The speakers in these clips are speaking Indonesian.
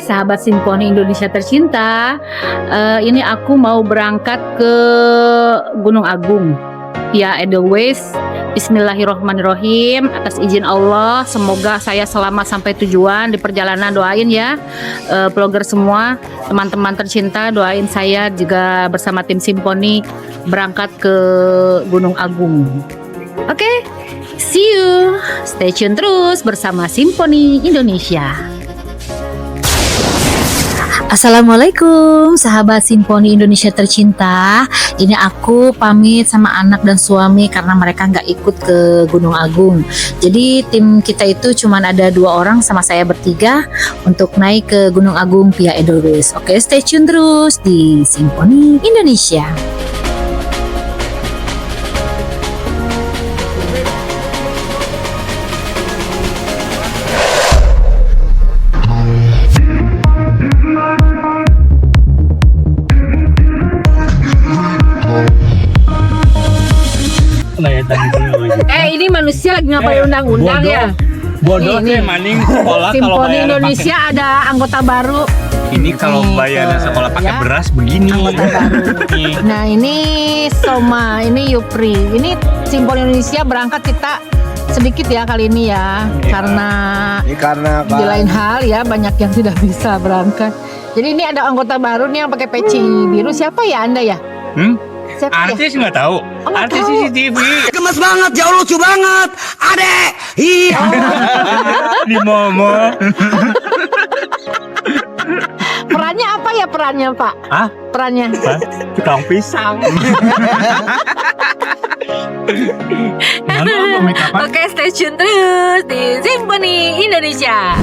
Sahabat Simfoni Indonesia tercinta, ini aku mau berangkat ke Gunung Agung. Ya, Edelweiss. Bismillahirrohmanirrohim. Atas izin Allah, semoga saya selamat sampai tujuan di perjalanan. Doain ya, vlogger semua, teman-teman tercinta, doain saya juga bersama tim Simfoni berangkat ke Gunung Agung. Oke, see you. Stay tune terus bersama Simfoni Indonesia. Assalamualaikum sahabat Simfoni Indonesia tercinta. Ini aku pamit sama anak dan suami karena mereka nggak ikut ke Gunung Agung. Jadi tim kita itu cuma ada 2 orang sama saya bertiga untuk naik ke Gunung Agung via Edelweiss. Oke, stay tune terus di Simfoni Indonesia. Ini manusia lagi ngapain undang-undang ya? Bodoh nih maning sekolah. Simfoni Indonesia pake... ada anggota baru. Ini kalau bayar sekolah pakai ya? Beras begini. Anggota baru. Nah, ini Soma, ini Yupri. Ini Simfoni Indonesia berangkat kita sedikit ya kali ini ya. Karena di lain hal ya banyak yang tidak bisa berangkat. Jadi ini ada anggota baru nih yang pakai peci biru. Siapa ya Anda ya? Artis nggak tahu. Artis CCTV. Gemes banget, jauh lucu banget, adek. Iya. Di Momo. Perannya apa ya perannya Pak? Hah? Perannya? Tukang pisang. Oke, stay tune terus di Simfoni Indonesia.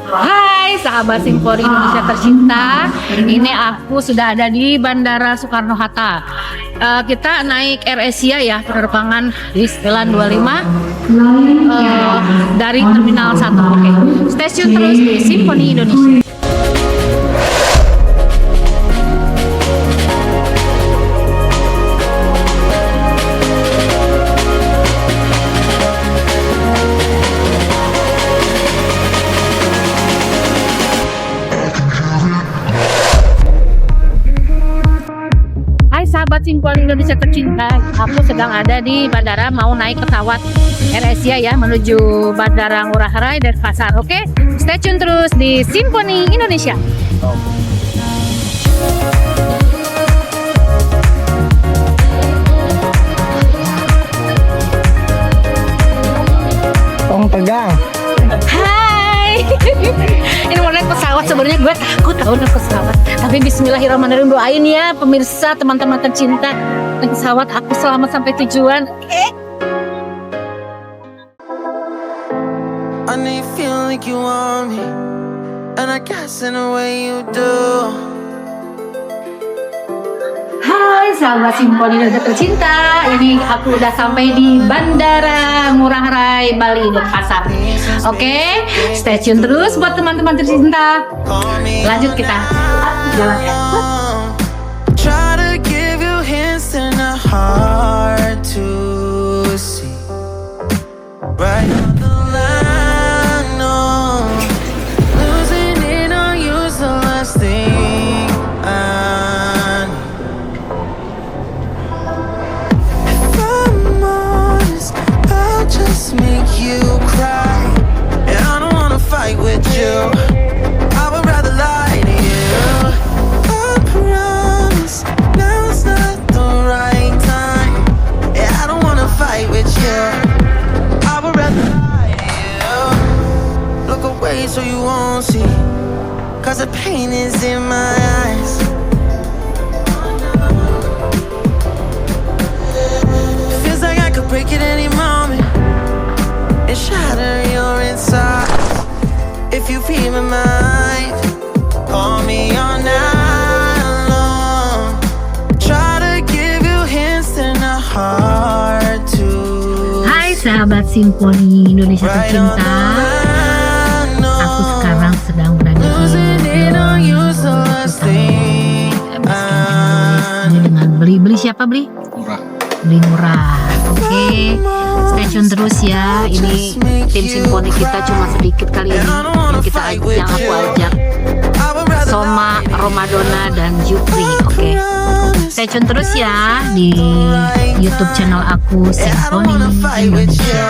Hai sahabat Simfoni Indonesia tercinta, ini aku sudah ada di Bandara Soekarno-Hatta. Kita naik Air Asia ya, penerbangan di 925 dari Terminal 1. Oke, stasiun terus di Simfoni Indonesia. Sahabat Simfoni Indonesia tercinta, aku sedang ada di bandara mau naik pesawat Air Asia ya menuju Bandara Ngurah Rai dan Pasar. Oke, stay tune terus di Simfoni Indonesia. Tong tegang. Hai. Ini mau naik pesawat, sebenarnya gue takut tahu naik pesawat. Tapi bismillahirrahmanirrahim, doain ya pemirsa, teman-teman tercinta, naik pesawat aku selamat sampai tujuan. Oke. I know you feel like you want me, and I guess in a way you do. Hai sahabat Simfoni Indonesia tercinta, ini aku udah sampai di Bandara Ngurah Rai Bali Denpasar. Oke, stay tune terus buat teman-teman tercinta. Lanjut kita jalan ya. Make you cry, and I don't wanna fight with you. I would rather lie to you. 'cause the pain is in my eyes. Feels like I could break it any moment and shatter your inside. If you read my mind, call me all night long. Try to give you hints and a heart to. Hai sahabat Simfoni Indonesia Right on the tercinta, line, no. aku sekarang sedang berada di Losing it on you, so let's stay. ini dengan beli siapa beli? Beli murah. Oke, stay tune terus ya. Ini tim Simfoni kita cuma sedikit kali ini yang aku ajak. Soma, Romadona dan Jupri. Oke, stay tune terus ya di YouTube channel aku Simfoni Indonesia.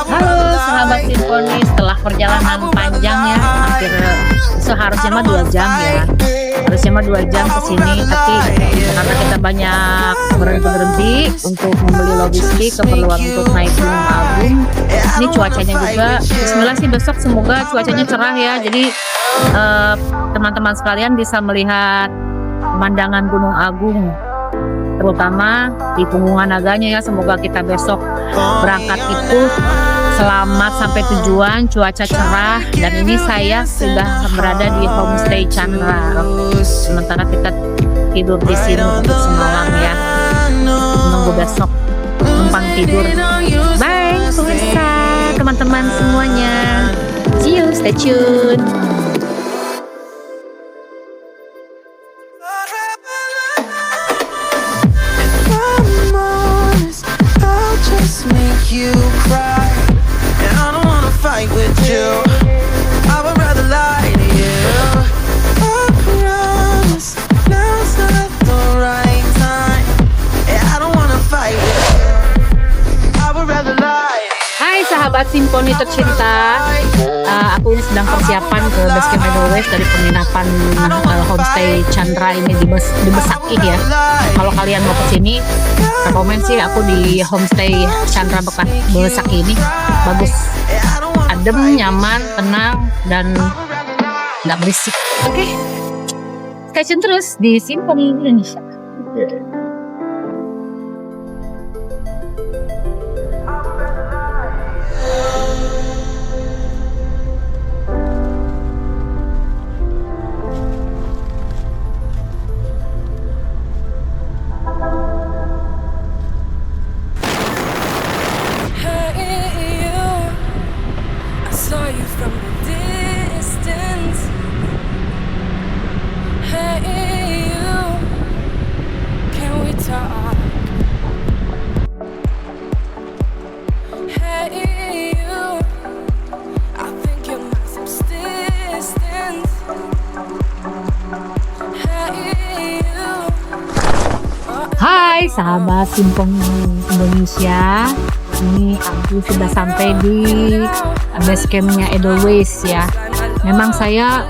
Halo sahabat Simfoni, setelah perjalanan panjang ya, hampir seharusnya mah 2 jam ya. Harusnya mah 2 jam ke sini, tapi karena kita banyak berhenti untuk membeli logistik, keperluan untuk naik Gunung Agung. Ini cuacanya juga, bismillah sih besok semoga cuacanya cerah ya. Jadi teman-teman sekalian bisa melihat pemandangan Gunung Agung, terutama di Punggungan Naganya ya. Semoga kita besok berangkat itu selamat sampai tujuan, cuaca cerah. Dan ini saya sudah berada di Homestay Chandra. Sementara kita tidur di sini untuk semalam ya, menunggu besok numpang tidur. Bye pemirsa, teman-teman semuanya, see you, stay tune. I'm honest, I'll just make you cry. And I don't wanna fight with you, I would rather lie to you. I promise, now's not the right time. And I don't wanna fight with you, I would rather lie. Hai sahabat Simfoni tercinta, aku ini sedang persiapan ke Basecamp Edelweiss dari penginapan Homestay Chandra ini di Besaki ya. Kalau kalian mau kesini, rekomen sih aku di Homestay Chandra Besaki ini, bagus, adem, nyaman, tenang, dan nggak berisik. Oke, stay tune terus di Simfoni Indonesia. Hai sahabat Simfoni Indonesia, ini aku sudah sampai di basecampnya Edelweiss ya. Memang saya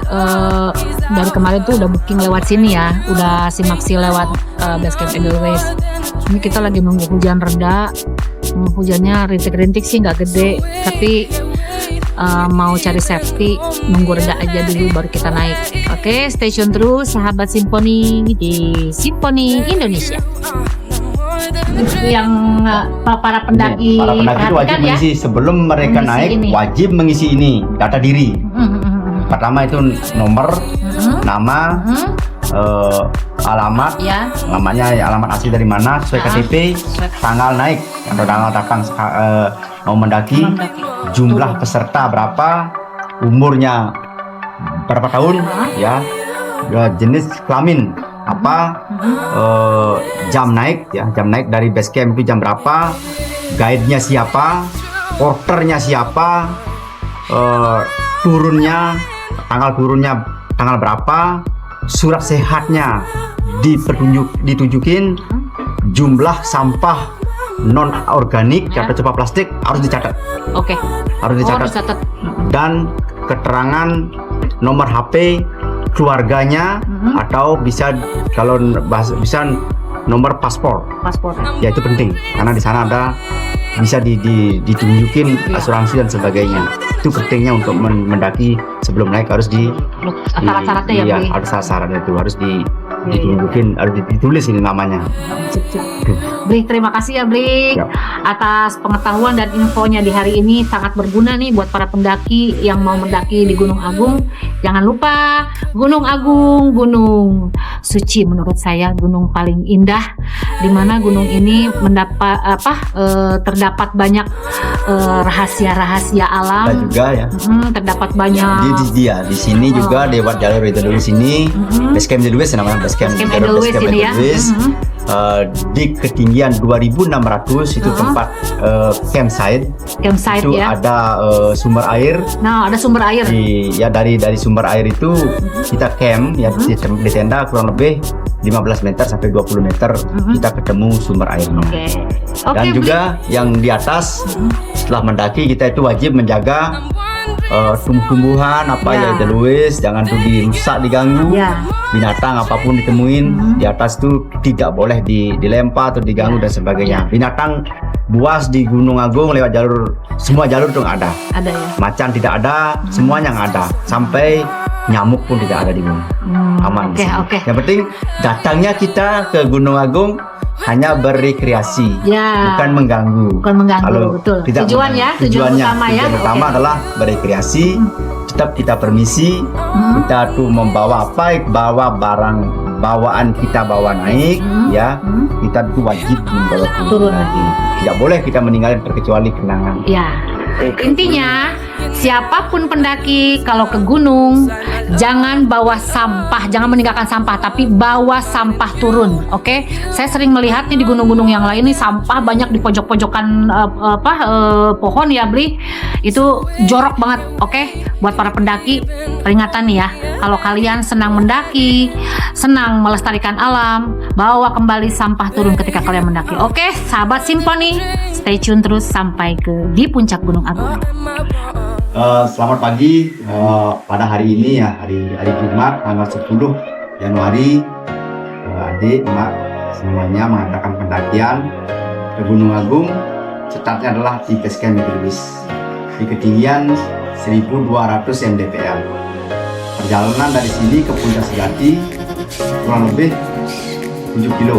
dari kemarin tuh udah booking lewat sini ya, udah simaksi lewat basecamp Edelweiss. Ini kita lagi nunggu hujan reda, hujannya rintik-rintik sih nggak gede, tapi mau cari safety, nunggu reda aja dulu baru kita naik. Oke, stay tune terus sahabat Simfoni di Simfoni Indonesia. Yang para pendaki, para pendaki itu wajib mengisi sebelum mereka naik ini. Wajib mengisi ini data diri. Pertama itu nomor, nama, alamat, ya. namanya alamat asli dari mana, sesuai KTP, tanggal naik atau tanggal datang mau mendaki, jumlah peserta berapa, umurnya berapa tahun, ya, jenis kelamin apa, jam naik ya, jam naik dari base camp itu jam berapa, guide-nya siapa, porternya siapa, turunnya, tanggal turunnya tanggal berapa, surat sehatnya ditunjukin, jumlah sampah non organik atau sampah plastik harus dicatat. Oke. Harus dicatat. Dan keterangan nomor HP keluarganya atau bisa kalau bisa nomor paspor. Ya itu penting karena di sana ada bisa ditunjukin asuransi dan sebagainya. itu pentingnya untuk mendaki sebelum naik harus Syarat-syaratnya ya, iya, Bli. harus syaratnya itu harus ditunjukin, harus ditulis ini namanya. Bli, terima kasih ya Bli Siap. atas pengetahuan dan infonya di hari ini, sangat berguna nih buat para pendaki yang mau mendaki di Gunung Agung. Jangan lupa Gunung Agung, gunung suci menurut saya, gunung paling indah, di mana gunung ini terdapat banyak rahasia-rahasia Ada alam. juga ya. Terdapat banyak Di sini juga lewat jalur Edelweiss ini, basecamp Edelweiss namanya, basecamp Basecamp Edelweiss ini ya. Di ketinggian 2.600 itu tempat campsite. Campsite Itu ya. ada sumber air. Nah, ada sumber air. Dari sumber air itu kita camp ya di tenda kurang lebih 15 meter sampai 20 meter kita ketemu sumber airnya. Oke, Dan Bli. juga yang di atas setelah mendaki kita itu wajib menjaga tumbuh-tumbuhan Ya. ya Edelweiss, jangan tuh dirusak, diganggu. Ya. Binatang apapun ditemuin di atas tuh tidak boleh dilempar atau diganggu dan sebagainya. Binatang buas di Gunung Agung lewat semua jalur tuh nggak ada. Ada ya. Macan tidak ada, semuanya nggak ada. Sampai nyamuk pun tidak ada di gunung. Aman. Oke, di sini. oke. Yang penting datangnya kita ke Gunung Agung hanya berrekreasi, Ya. bukan mengganggu. Bukan mengganggu, Kalau betul. tidak Tujuan ya, mengganggu. tujuan utama ya. Tujuan utama Oke. adalah berrekreasi. Tetap kita permisi, kita tuh membawa bawa barang bawaan kita bawa naik, ya. Kita tuh wajib membawa Turun lagi. Tidak boleh kita meninggalkan terkecuali kenangan. Ya, intinya siapapun pendaki kalau ke gunung jangan bawa sampah, jangan meninggalkan sampah, tapi bawa sampah turun. Oke, saya sering melihat nih di gunung-gunung yang lain nih sampah banyak di pojok-pojokan pohon ya Bli, itu jorok banget. Oke, buat para pendaki peringatan nih ya, kalau kalian senang mendaki, senang melestarikan alam, bawa kembali sampah turun ketika kalian mendaki. Oke, sahabat Simponi, stay tune terus sampai di puncak Gunung Agung. Selamat pagi pada hari ini ya, hari Jumat tanggal 10 Januari. Adik, emak semuanya mengadakan pendakian ke Gunung Agung. Startnya adalah di basecamp Edelweiss di ketinggian 1200 mdpl. Perjalanan dari sini ke Puncak Sejati kurang lebih 7 kilo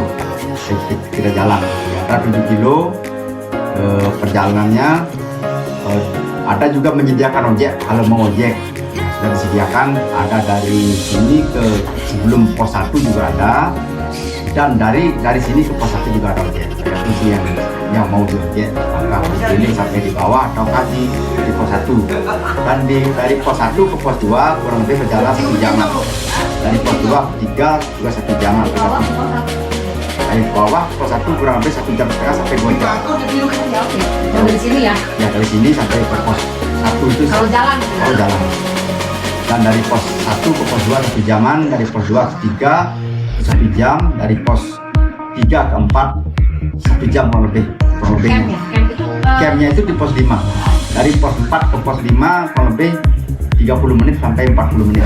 kita jalan. Ada 7 kilo perjalanannya. Ada juga menyediakan ojek, kalau mau ojek sudah disediakan. Ada dari sini ke sebelum pos 1 juga ada, dan dari sini ke pos 1 juga ada ojek. Itu sih yang mau diojek, maka ini sampai di bawah atau di pos 1. Dan dari pos 1 ke pos 2 kurang lebih berjalan 1 jam. Dari pos 2 ke 3 juga 1 jam. Dari bawah pos 1 kurang lebih 1,5 jam sampai 2 jam. Dari sini ya, Ya dari sini sampai ke pos 1 itu kalau jalan. kalau jalan. Dan dari pos 1 ke pos 2 1 jaman, dari pos 2 ke 3 1 jam, dari pos 3 ke 4 1 jam kurang lebih. Camp itu Campnya itu di pos 5. Dari pos 4 ke pos 5 kurang lebih 30 menit sampai 40 menit.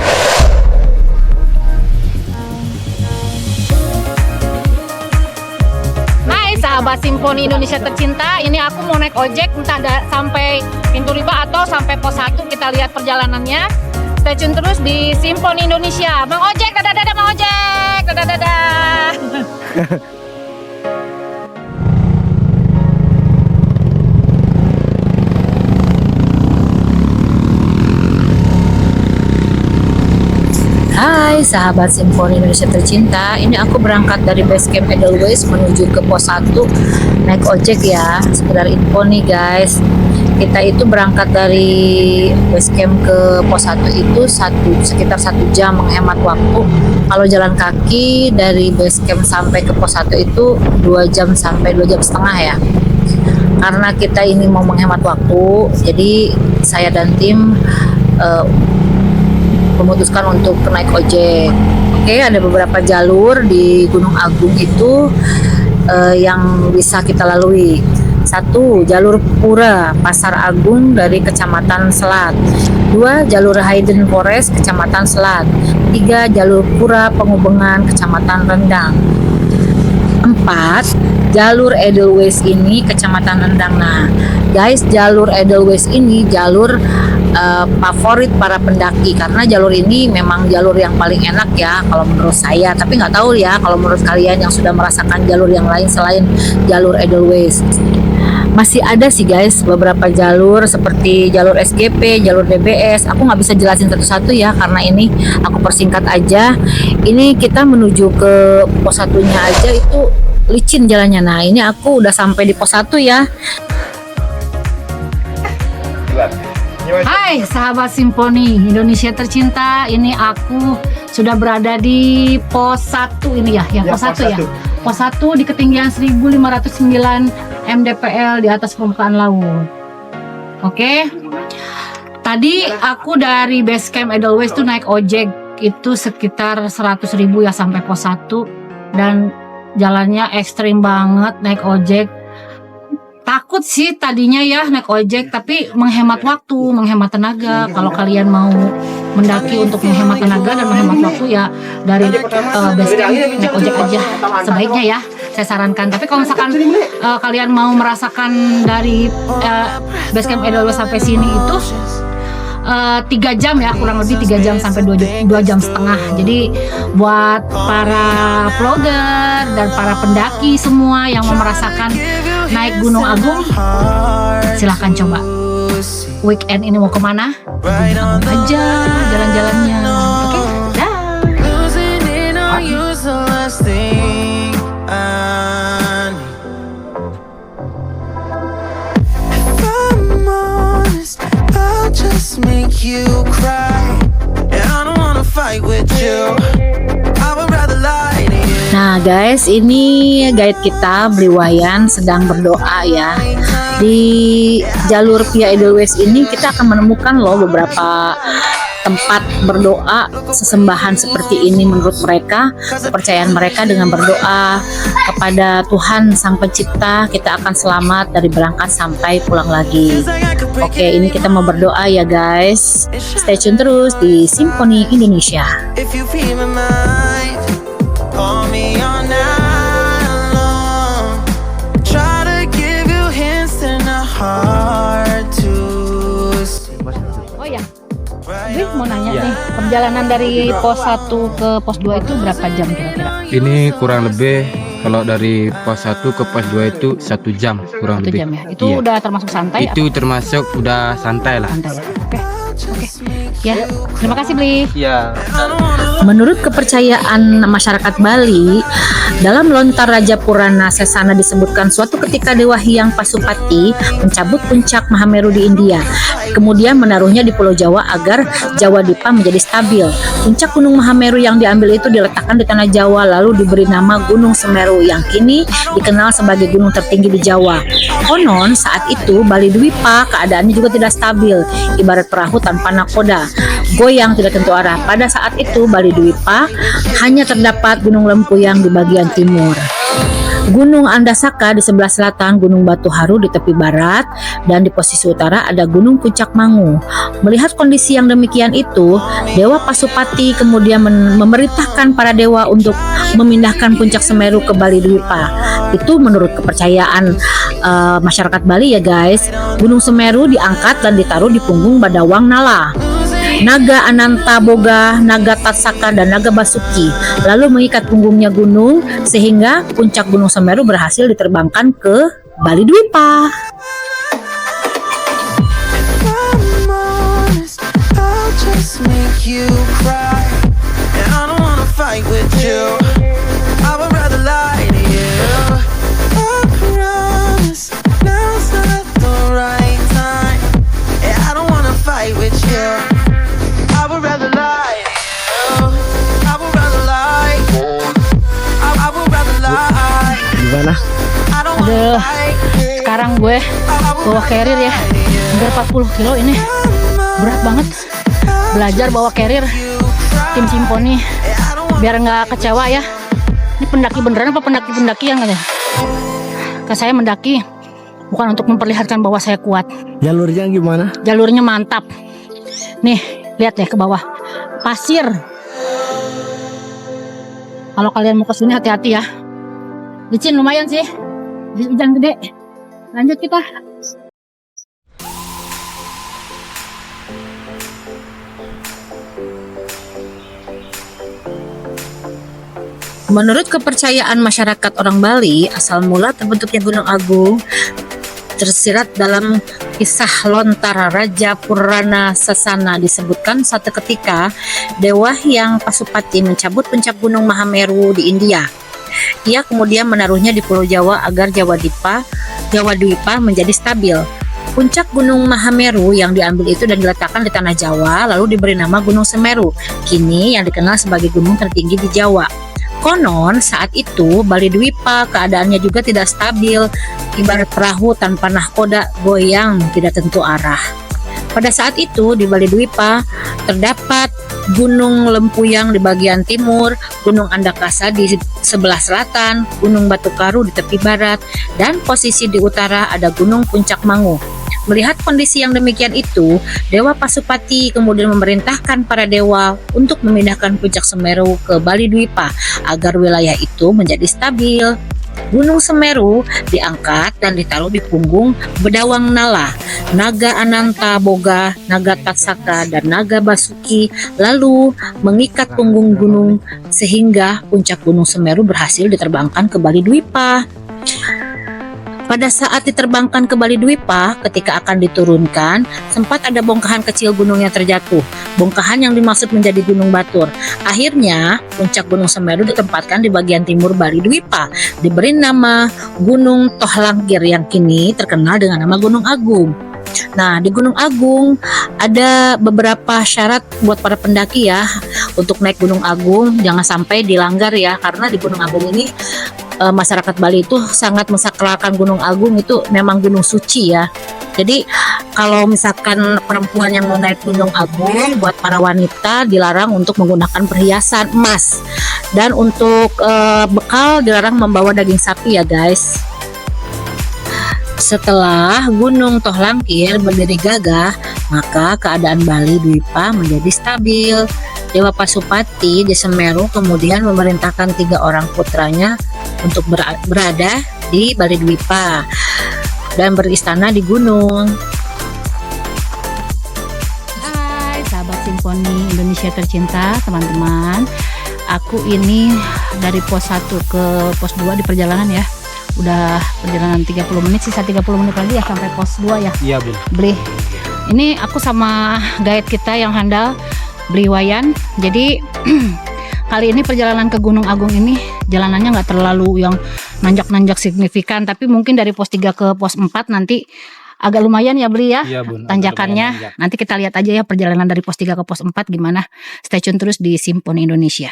Hai sahabat Simponi Indonesia tercinta, ini aku mau naik ojek entah sampai Pintu Riba atau sampai pos 1, kita lihat perjalanannya. Stay tune terus di Simponi Indonesia. Bang Ojek, dadah Bang Ojek, dadah. Hai sahabat Simponi Indonesia tercinta, ini aku berangkat dari basecamp Edelweiss menuju ke pos 1 naik ojek ya. Sekedar info nih guys, kita itu berangkat dari basecamp ke pos 1 itu sekitar 1 jam menghemat waktu. Kalau jalan kaki dari basecamp sampai ke pos 1 itu 2 jam sampai 2 jam setengah ya. Karena kita ini mau menghemat waktu, jadi saya dan tim memutuskan untuk naik ojek. Oke, ada beberapa jalur di Gunung Agung itu yang bisa kita lalui. 1. Jalur Pura Pasar Agung dari Kecamatan Selat. 2. Jalur Hayden Forest Kecamatan Selat. 3. Jalur Pura Penghubungan Kecamatan Rendang. 4. Jalur Edelweiss ini Kecamatan Rendang. Nah guys, jalur Edelweiss ini jalur favorit para pendaki karena jalur ini memang jalur yang paling enak ya kalau menurut saya. Tapi nggak tahu ya kalau menurut kalian yang sudah merasakan jalur yang lain selain jalur Edelweiss. Masih ada sih guys beberapa jalur seperti jalur SGP, jalur DBS. Aku nggak bisa jelasin satu-satu ya karena ini aku persingkat aja. Ini kita menuju ke pos 1-nya aja itu licin jalannya. Nah ini aku udah sampai di pos 1 ya. Hai sahabat Simponi Indonesia tercinta, ini aku sudah berada di pos 1 ini ya, pos 1 ya. Pos 1 di ketinggian 1509 mdpl di atas permukaan laut. Oke. Tadi aku dari base camp Edelweiss tuh naik ojek itu sekitar 100.000 ya sampai pos 1 dan jalannya ekstrim banget naik ojek. Takut sih tadinya ya naik ojek, tapi menghemat waktu, menghemat tenaga. Kalau kalian mau mendaki untuk menghemat tenaga dan menghemat waktu ya dari base camp naik ojek aja sebaiknya ya, saya sarankan. Tapi kalau misalkan kalian mau merasakan dari base camp Edelweiss sampai sini itu 3 jam ya, kurang lebih 3 jam sampai 2 jam setengah. Jadi buat para vlogger dan para pendaki semua yang mau merasakan naik Gunung Agung, silahkan coba. Weekend ini mau kemana? Gunung Agung aja jalan-jalannya. Oke, dah. Just make you cry. And I don't wanna fight with you. I would rather lie to you. Nah guys, ini guide kita Bliwayan sedang berdoa ya. Di jalur via Edelweiss ini kita akan menemukan loh beberapa tempat berdoa sesembahan seperti ini. Menurut mereka, kepercayaan mereka dengan berdoa kepada Tuhan Sang Pencipta, kita akan selamat dari berangkat sampai pulang lagi. Oke, ini kita mau berdoa ya guys. Stay tune terus di Simponi Indonesia. If you feel my mind, call me all night long. Try to give you hints and a heart to see. Oh ya, gue mau nanya nih, perjalanan dari pos 1 ke pos 2 itu berapa jam kira-kira? Ini kurang lebih kalau dari pos 1 ke pos 2 itu 1 jam kurang 1 lebih. jam ya? Itu Iya. udah termasuk santai? Itu termasuk udah santai lah. Santai ya? Oke. Ya, terima kasih Bli. Iya. Menurut kepercayaan masyarakat Bali, dalam lontar Raja Purana Sesana disebutkan suatu ketika Dewa Hyang Pasupati mencabut puncak Mahameru di India, kemudian menaruhnya di Pulau Jawa agar Jawa Dipa menjadi stabil. Puncak Gunung Mahameru yang diambil itu diletakkan di tanah Jawa lalu diberi nama Gunung Semeru yang kini dikenal sebagai gunung tertinggi di Jawa. Konon saat itu Bali Dwipa keadaannya juga tidak stabil, ibarat perahu tanpa nakoda, goyang tidak tentu arah. Pada saat itu Bali Dwipa hanya terdapat Gunung Lempuyang di bagian timur, Gunung Andasaka di sebelah selatan, Gunung Batu Haru di tepi barat, dan di posisi utara ada Gunung Puncak Mangu. Melihat kondisi yang demikian itu, Dewa Pasupati kemudian memerintahkan para dewa untuk memindahkan puncak Semeru ke Bali Dwipa. Itu menurut kepercayaan masyarakat Bali ya guys. Gunung Semeru diangkat dan ditaruh di punggung Badawang Nala, Naga Ananta Boga, Naga Tatsaka, dan Naga Basuki, lalu mengikat punggungnya gunung sehingga puncak Gunung Semeru berhasil diterbangkan ke Bali Dwipa. I'm honest, I'll just make you cry. And I don't wanna fight with you. I would rather lie to you. I promise now's not the right time. And I don't wanna fight with you. I would rather lie to you. I would rather lie. I would rather lie. Gimana? I don't wanna Aduh, fight. sekarang gue bawa carrier ya, hampir 40 kilo ini, berat banget. Belajar bawa carrier tim Simponi biar nggak kecewa ya. Ini pendaki beneran apa pendaki-pendaki yang katanya? Ke saya mendaki bukan untuk memperlihatkan bahwa saya kuat. Jalurnya gimana? Jalurnya mantap. Nih, lihat deh ke bawah. Pasir. Kalau kalian mau ke sini hati-hati ya. Licin lumayan sih. Hujan gede. Lanjut kita. Menurut kepercayaan masyarakat orang Bali, asal mula terbentuknya Gunung Agung tersirat dalam kisah lontar Raja Purana Sasana. Disebutkan suatu ketika Dewa Hyang Pasupati mencabut puncak Gunung Mahameru di India. Ia kemudian menaruhnya di Pulau Jawa agar Jawa Dwipa menjadi stabil. Puncak Gunung Mahameru yang diambil itu dan diletakkan di tanah Jawa lalu diberi nama Gunung Semeru, kini yang dikenal sebagai gunung tertinggi di Jawa. Konon saat itu Bali Dwipa keadaannya juga tidak stabil, ibarat perahu tanpa nahkoda goyang tidak tentu arah. Pada saat itu di Bali Dwipa terdapat Gunung Lempuyang di bagian timur, Gunung Andakasa di sebelah selatan, Gunung Batu Karu di tepi barat, dan posisi di utara ada Gunung Puncak Mangu. Melihat kondisi yang demikian itu, Dewa Pasupati kemudian memerintahkan para dewa untuk memindahkan puncak Semeru ke Bali Dwipa agar wilayah itu menjadi stabil. Gunung Semeru diangkat dan ditaruh di punggung Bedawang Nala, Naga Ananta Boga, Naga Tatsaka, dan Naga Basuki, lalu mengikat punggung gunung sehingga puncak Gunung Semeru berhasil diterbangkan ke Bali Dwipa. Pada saat diterbangkan ke Bali Dwipa, ketika akan diturunkan, sempat ada bongkahan kecil gunung yang terjatuh. Bongkahan yang dimaksud menjadi Gunung Batur. Akhirnya, puncak Gunung Semeru ditempatkan di bagian timur Bali Dwipa, diberi nama Gunung Tohlangkir yang kini terkenal dengan nama Gunung Agung. Nah, di Gunung Agung ada beberapa syarat buat para pendaki ya. Untuk naik Gunung Agung jangan sampai dilanggar ya, karena di Gunung Agung ini masyarakat Bali itu sangat mensakralkan Gunung Agung, itu memang gunung suci ya. Jadi kalau misalkan perempuan yang mau naik Gunung Agung, buat para wanita dilarang untuk menggunakan perhiasan emas, dan untuk bekal dilarang membawa daging sapi ya guys. Setelah Gunung Tohlangkir berdiri gagah, maka keadaan Bali Dwipa menjadi stabil. Dewa Pasupati di Semeru kemudian memerintahkan 3 orang putranya untuk berada di Bali Dwipa dan beristana di gunung. Hai sahabat Simfoni Indonesia tercinta, teman-teman. Aku ini dari pos 1 ke pos 2 di perjalanan ya. Udah perjalanan 30 menit, sisa 30 menit lagi ya sampai pos 2 ya. Iya, Bu. Beli. Ini aku sama guide kita yang handal, Beli Wayan. Jadi kali ini perjalanan ke Gunung Agung ini jalanannya nggak terlalu yang nanjak-nanjak signifikan, tapi mungkin dari pos 3 ke pos 4 nanti agak lumayan ya Beli ya. Iya, Bu. Tanjakannya. Nanti kita lihat aja ya perjalanan dari pos 3 ke pos 4 gimana. Stay tune terus di Simfoni Indonesia.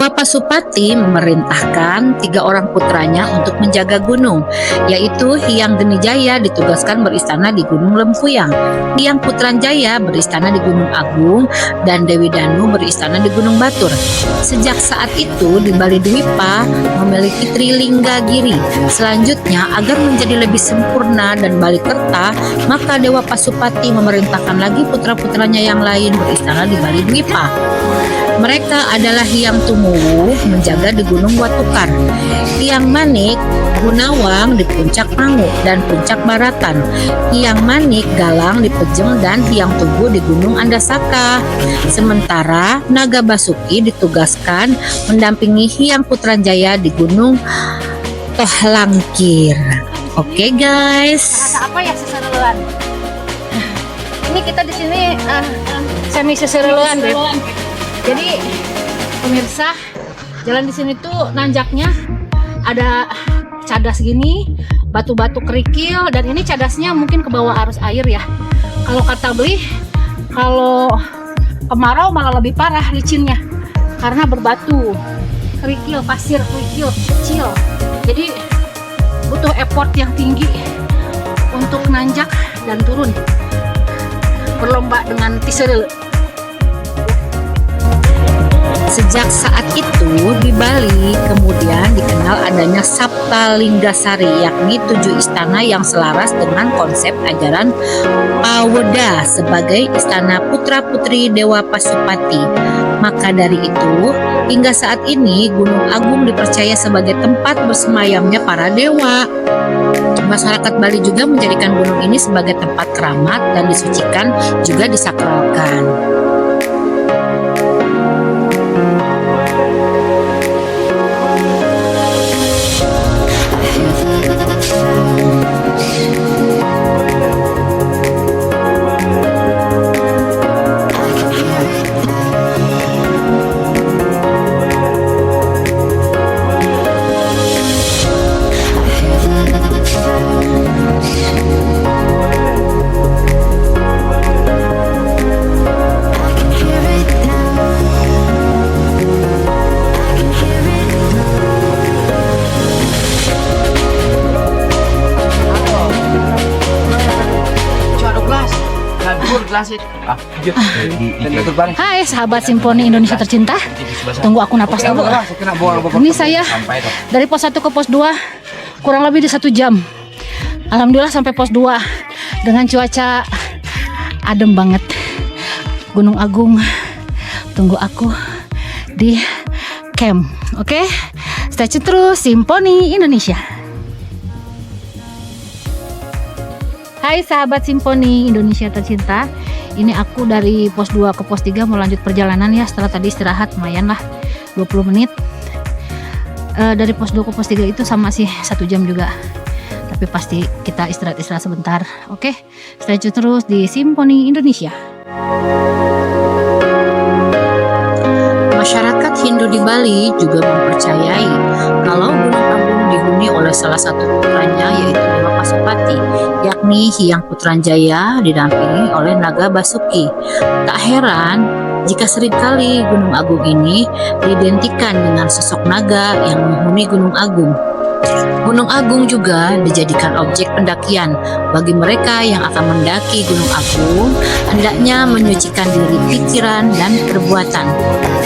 Dewa Pasupati memerintahkan 3 orang putranya untuk menjaga gunung, yaitu Hyang Genijaya ditugaskan beristana di Gunung Lempuyang, Hyang Putranjaya beristana di Gunung Agung, dan Dewi Danu beristana di Gunung Batur. Sejak saat itu di Bali Dwipa memiliki Trilingga Giri. Selanjutnya agar menjadi lebih sempurna dan Balikerta, maka Dewa Pasupati memerintahkan lagi putra-putranya yang lain beristana di Bali Dwipa. Mereka adalah Hyang Tumuwu menjaga di Gunung Watukar, Hyang Manik Gunawang di Puncak Mangu dan Puncak Baratan, Hyang Manik Galang di Pejeng, dan Hyang Tugu di Gunung Andasaka. Sementara Naga Basuki ditugaskan mendampingi Hyang Putranjaya di Gunung Tohlangkir. Oke guys. Ada apa ya seseruan? Ini kita di sini semi seseruan deh. Jadi pemirsa, jalan di sini tuh nanjaknya ada cadas gini, batu-batu kerikil, dan ini cadasnya mungkin ke bawah arus air ya. Kalau kata Beli, kalau kemarau malah lebih parah licinnya karena berbatu, kerikil, pasir kerikil kecil. Jadi butuh effort yang tinggi untuk nanjak dan turun. Berlomba dengan tiserel. Sejak saat itu di Bali kemudian dikenal adanya Sapta Linggasari, yakni 7 istana yang selaras dengan konsep ajaran Paweda sebagai istana putra-putri Dewa Pasupati. Maka dari itu, hingga saat ini Gunung Agung dipercaya sebagai tempat bersemayamnya para dewa. Masyarakat Bali juga menjadikan gunung ini sebagai tempat keramat dan disucikan juga disakralkan. Hai sahabat Simfoni Indonesia tercinta. Tunggu aku napas dulu. Ini saya dari pos 1 ke pos 2 kurang lebih di 1 jam. Alhamdulillah sampai pos 2 dengan cuaca adem banget. Gunung Agung tunggu aku di camp. Oke, stay tune terus Simfoni Indonesia. Hai sahabat Simfoni Indonesia tercinta. Ini aku dari pos 2 ke pos 3 mau lanjut perjalanan ya. Setelah tadi istirahat lumayan lah 20 menit. Dari pos 2 ke pos 3 itu sama sih 1 jam juga. Tapi pasti kita istirahat sebentar. Oke, stay tune terus di Simfoni Indonesia. Masyarakat Hindu di Bali juga mempercayai kalau Gunung Agung dihuni oleh salah satu putranya yaitu Dewa Pasupati, yakni Hyang Putranjaya didampingi oleh Naga Basuki. Tak heran jika seringkali Gunung Agung ini diidentikan dengan sosok naga yang menghuni Gunung Agung. Gunung Agung juga dijadikan objek pendakian bagi mereka yang akan mendaki Gunung Agung. Hendaknya menyucikan diri pikiran dan perbuatan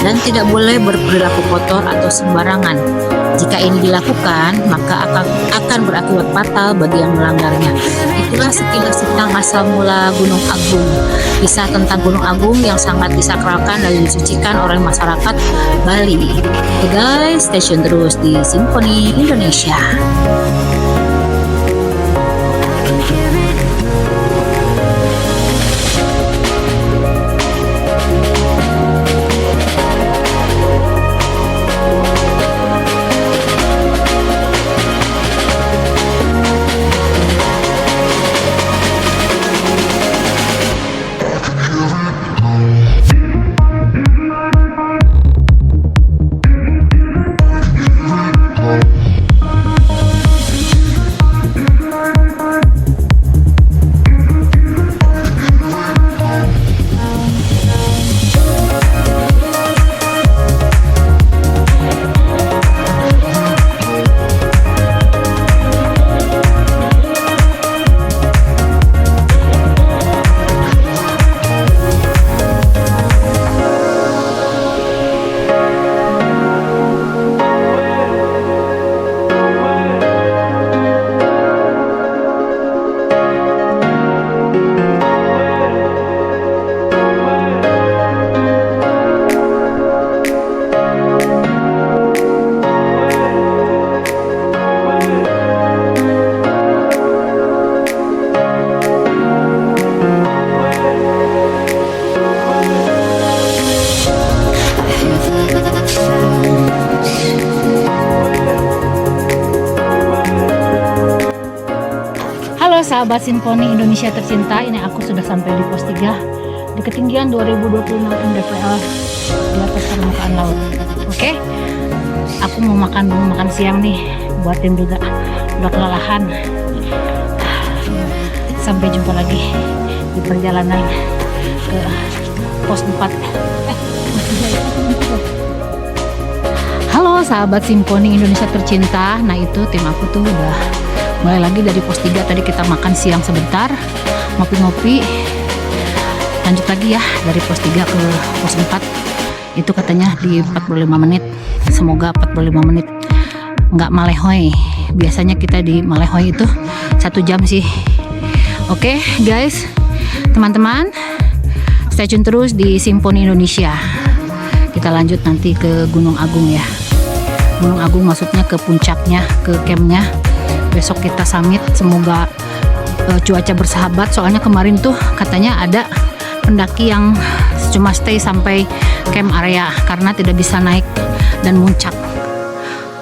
dan tidak boleh berperilaku kotor atau sembarangan. Jika ini dilakukan, maka akan berakibat fatal bagi yang melanggarnya. Itulah sekilas tentang asal mula Gunung Agung. Kisah tentang Gunung Agung yang sangat disakralkan dan disucikan oleh masyarakat Bali. Oke guys, stay tune terus di Simfoni Indonesia. Sahabat Simfoni Indonesia tercinta, ini aku sudah sampai di pos 3 di ketinggian 2025 mdpl di atas permukaan laut. Oke, aku mau makan siang nih, buatin juga, udah kelelahan. Sampai jumpa lagi di perjalanan ke pos 4. Halo sahabat Simfoni Indonesia tercinta. Nah itu tim aku tuh udah mulai lagi dari pos 3. Tadi kita makan siang sebentar, ngopi-ngopi, lanjut lagi ya dari pos 3 ke pos 4. Itu katanya di 45 menit. Semoga 45 menit nggak malehoy. Biasanya kita di malehoy itu 1 jam sih. Oke guys, teman-teman, stay tune terus di Simfoni Indonesia. Kita lanjut nanti ke Gunung Agung ya. Gunung Agung maksudnya ke puncaknya, ke campnya. Besok kita summit, semoga cuaca bersahabat. Soalnya kemarin tuh katanya ada pendaki yang cuma stay sampai camp area karena tidak bisa naik dan muncak.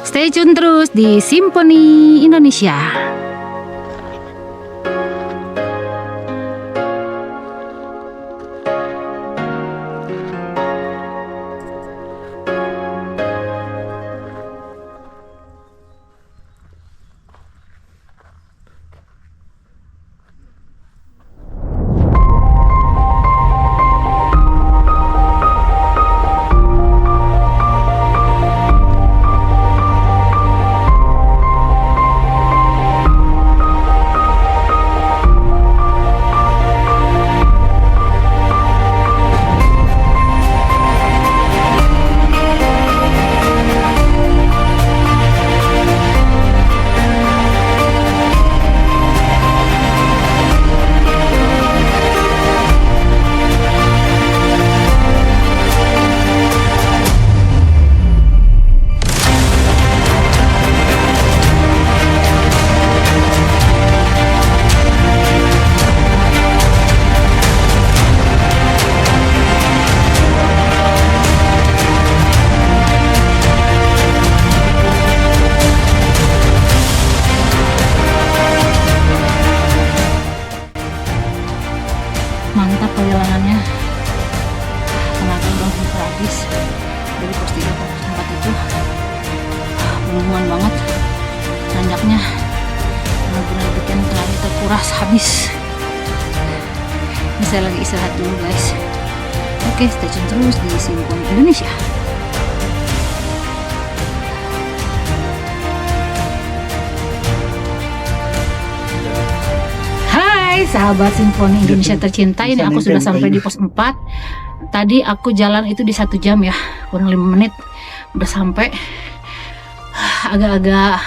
Stay tune terus di Simfoni Indonesia. habis. Ini saya lagi istirahat dulu guys. Oke, stay tune terus di Simponi Indonesia. Hai sahabat Simponi Indonesia tercinta, ini aku sudah sampai di pos 4. Tadi aku jalan itu di 1 jam ya, kurang 5 menit udah sampai. Agak-agak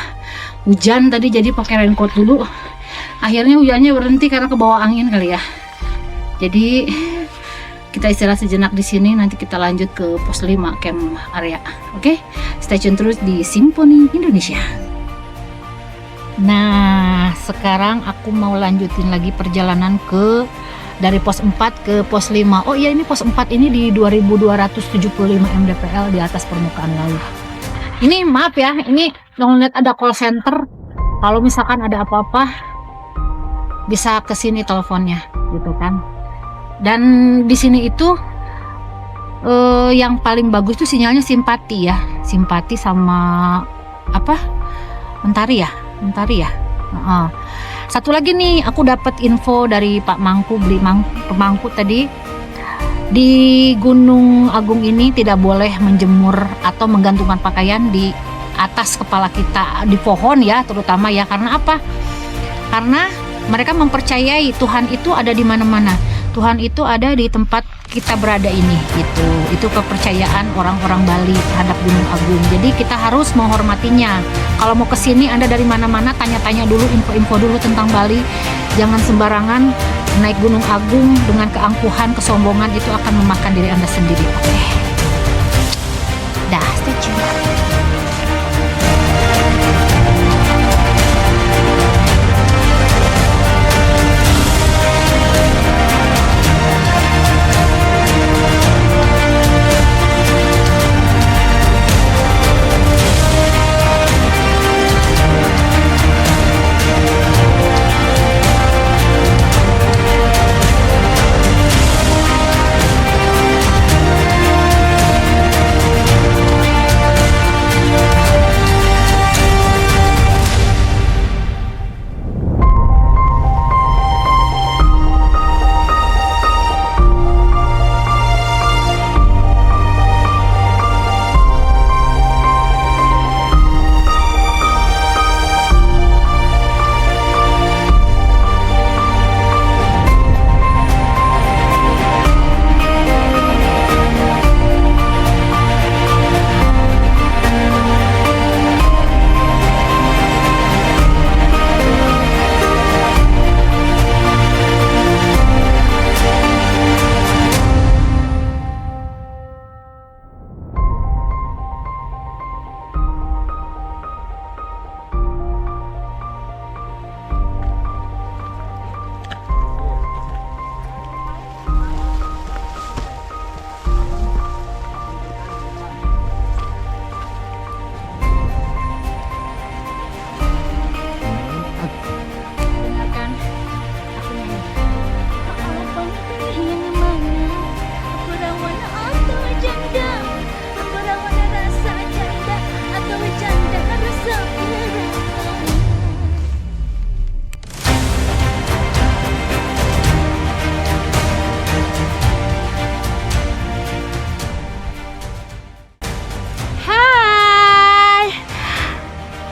hujan tadi, jadi pakai raincoat dulu. Akhirnya hujannya berhenti karena kebawa angin kali ya. Jadi kita istirahat sejenak di sini, nanti kita lanjut ke pos 5 camp area. Oke, stay tune terus di Simponi Indonesia. Nah, sekarang aku mau lanjutin lagi perjalanan dari pos 4 ke pos 5. Oh iya, ini pos 4 ini di 2275 mdpl di atas permukaan laut. Ini maaf ya, ini ngeliat ada call center. Kalau misalkan ada apa-apa bisa ke sini teleponnya gitu kan. Dan di sini itu yang paling bagus tuh sinyalnya simpati ya. Simpati sama apa? Mentari ya. Satu lagi nih, aku dapat info dari Pak Mangku, beli pemangku tadi. Di Gunung Agung ini tidak boleh menjemur atau menggantungkan pakaian di atas kepala kita, di pohon ya terutama ya. Karena apa? Karena mereka mempercayai Tuhan itu ada di mana-mana. Tuhan itu ada di tempat kita berada ini gitu. Itu kepercayaan orang-orang Bali terhadap Gunung Agung. Jadi kita harus menghormatinya. Kalau mau ke sini Anda dari mana-mana, tanya-tanya dulu, info-info dulu tentang Bali. Jangan sembarangan naik Gunung Agung dengan keangkuhan, kesombongan, itu akan memakan diri Anda sendiri. Oke. Dah, stay tune.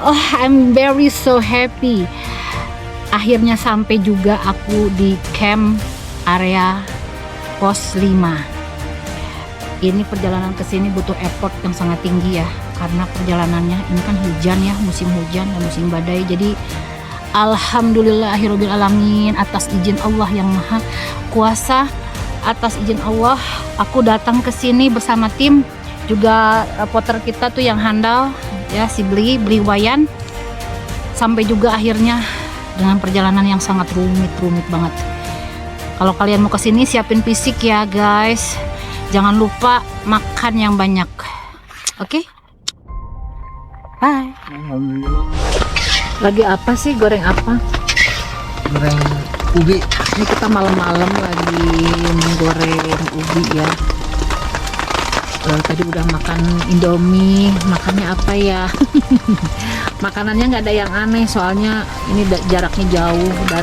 Oh, I'm very so happy. Akhirnya sampai juga aku di camp area pos 5. Ini perjalanan ke sini butuh effort yang sangat tinggi ya, karena perjalanannya ini kan hujan ya, musim hujan dan musim badai. Jadi alhamdulillahirabbil alamin, atas izin Allah yang Maha Kuasa, atas izin Allah aku datang ke sini bersama tim, juga reporter kita tuh yang handal ya, si Bli Wayan, sampai juga akhirnya dengan perjalanan yang sangat rumit banget. Kalau kalian mau kesini siapin fisik ya guys, jangan lupa makan yang banyak. Oke? Bye. Lagi apa sih, goreng apa? Goreng ubi. Ini kita malam-malam lagi menggoreng ubi ya. Tadi udah makan Indomie, makannya apa ya? Makanannya nggak ada yang aneh, soalnya ini jaraknya jauh dan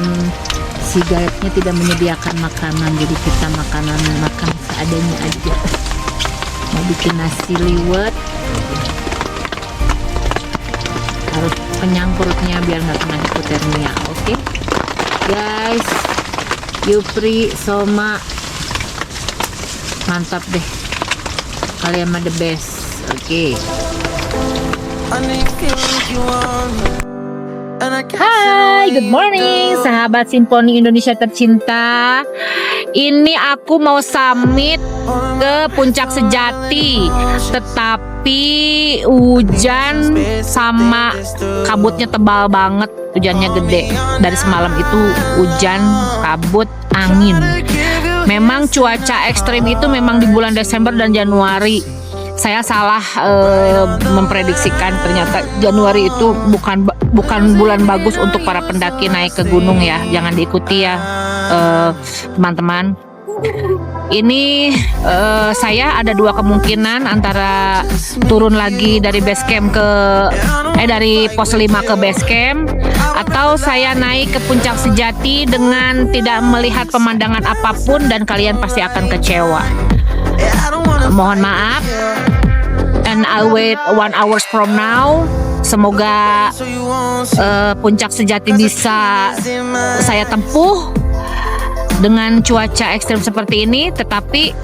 si guide-nya tidak menyediakan makanan, jadi kita makan seadanya aja. Mau bikin nasi liwet, harus kenyang perutnya biar nggak kena hipotermia. Oke guys, Yupri, Soma, mantap deh, kalian mah the best. Oke. Hai, good morning sahabat Simponi Indonesia tercinta. Ini aku mau summit ke Puncak Sejati, tetapi hujan sama kabutnya tebal banget. Hujannya gede, dari semalam itu hujan, kabut, angin. Memang cuaca ekstrim itu memang di bulan Desember dan Januari. Saya salah memprediksikan, ternyata Januari itu bukan bulan bagus untuk para pendaki naik ke gunung ya. Jangan diikuti ya teman-teman. Ini saya ada dua kemungkinan, antara turun lagi dari base camp dari pos 5 ke base camp, atau saya naik ke Puncak Sejati dengan tidak melihat pemandangan apapun dan kalian pasti akan kecewa. Mohon maaf, and I'll wait 1 hour from now. Semoga Puncak Sejati bisa saya tempuh dengan cuaca ekstrim seperti ini, tetapi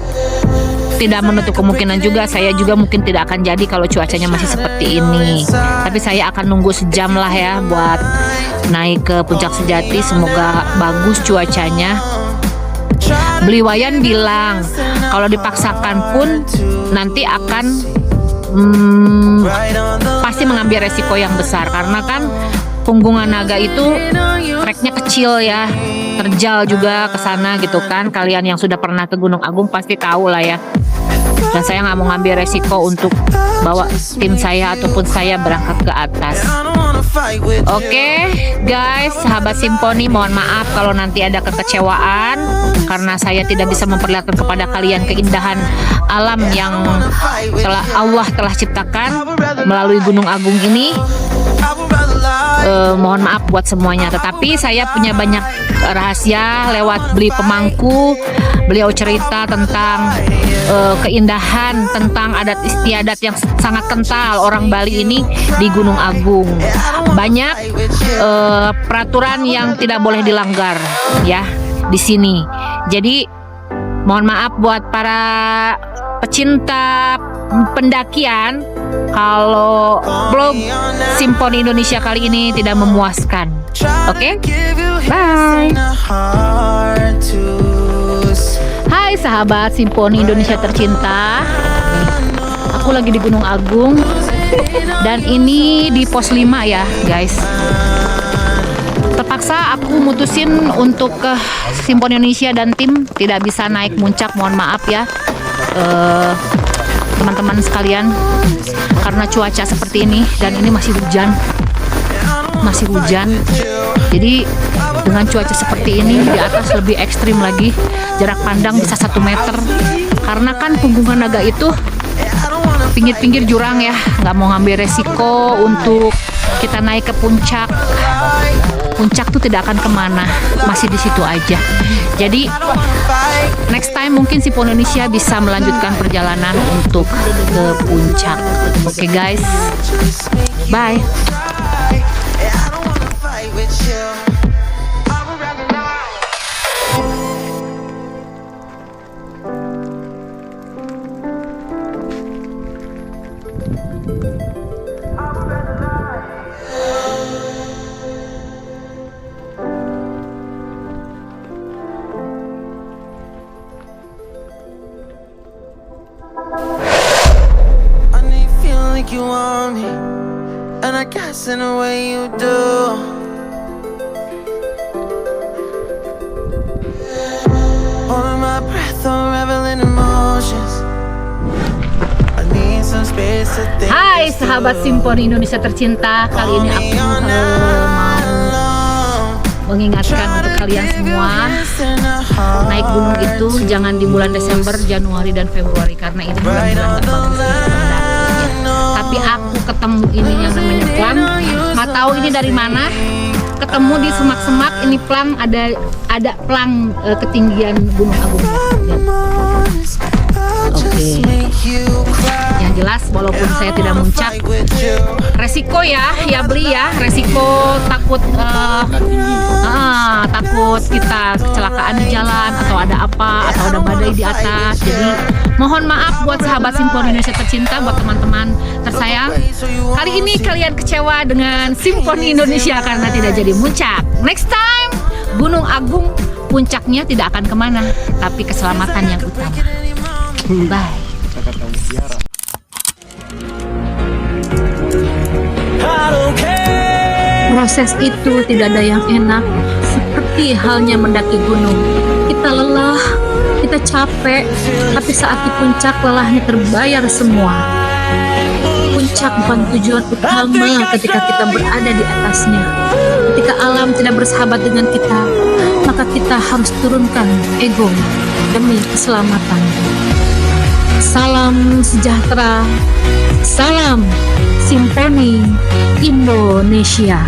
tidak menutup kemungkinan juga saya juga mungkin tidak akan jadi kalau cuacanya masih seperti ini. Tapi saya akan nunggu sejam lah ya buat naik ke Puncak Sejati. Semoga bagus cuacanya. Beli Wayan bilang kalau dipaksakan pun nanti akan pasti mengambil resiko yang besar, karena kan Punggungan Naga itu treknya kecil ya, terjal juga ke sana gitu kan. Kalian yang sudah pernah ke Gunung Agung pasti tahu lah ya. Dan saya nggak mau ngambil resiko untuk bawa tim saya ataupun saya berangkat ke atas. Oke, guys, sahabat Simponi, mohon maaf kalau nanti ada kekecewaan karena saya tidak bisa memperlihatkan kepada kalian keindahan alam yang Allah telah ciptakan melalui Gunung Agung ini. Mohon maaf buat semuanya, tetapi saya punya banyak rahasia lewat beli pemangku. Beliau cerita tentang keindahan, tentang adat istiadat yang sangat kental orang Bali ini di Gunung Agung. Banyak peraturan yang tidak boleh dilanggar ya di sini. Jadi mohon maaf buat para pecinta pendakian kalau vlog Simponi Indonesia kali ini tidak memuaskan. Oke? Bye. Hai sahabat Simponi Indonesia tercinta. Aku lagi di Gunung Agung dan ini di pos 5 ya, guys. Terpaksa aku mutusin untuk ke Simponi Indonesia dan tim tidak bisa naik puncak, mohon maaf ya. Teman-teman sekalian, karena cuaca seperti ini dan ini masih hujan, jadi dengan cuaca seperti ini di atas lebih ekstrim lagi, jarak pandang bisa 1 meter, karena kan Punggungan Naga itu pinggir-pinggir jurang ya, nggak mau ngambil resiko untuk kita naik ke puncak. Puncak tuh tidak akan kemana, masih di situ aja. Jadi next time mungkin si Indonesia bisa melanjutkan perjalanan untuk ke puncak. Oke guys, bye. You want me, and I guess in a way you do. Holding my breath, I'm reveling emotions. I need some space to think. Hai sahabat Simponi Indonesia tercinta, kali ini aku mau mengingatkan untuk kalian semua, naik gunung itu jangan di bulan Desember, Januari, dan Februari karena ini bulan-bulan terbagus untuk pendaki. Tapi aku ketemu ini yang namanya plang, nggak tahu ini dari mana, ketemu di semak-semak. Ini plang ada ada pelang ketinggian Gunung Agung. Lihat. Oke. Yang jelas walaupun saya tidak muncak, resiko ya beli ya, resiko takut takut kita kecelakaan di jalan atau ada apa atau ada badai di atas. Jadi mohon maaf buat sahabat Simfoni Indonesia tercinta, buat teman-teman tersayang. Kali ini kalian kecewa dengan Simfoni Indonesia karena tidak jadi muncak. Next time Gunung Agung puncaknya tidak akan kemana, tapi keselamatan yang utama. Bye. Proses itu tidak ada yang enak, seperti halnya mendaki gunung. Kita lelah, kita capek, tapi saat di puncak lelahnya terbayar semua. Puncak bukan tujuan utama ketika kita berada di atasnya. Ketika alam tidak bersahabat dengan kita, maka kita harus turunkan ego demi keselamatan. Salam sejahtera, salam Simfoni Indonesia.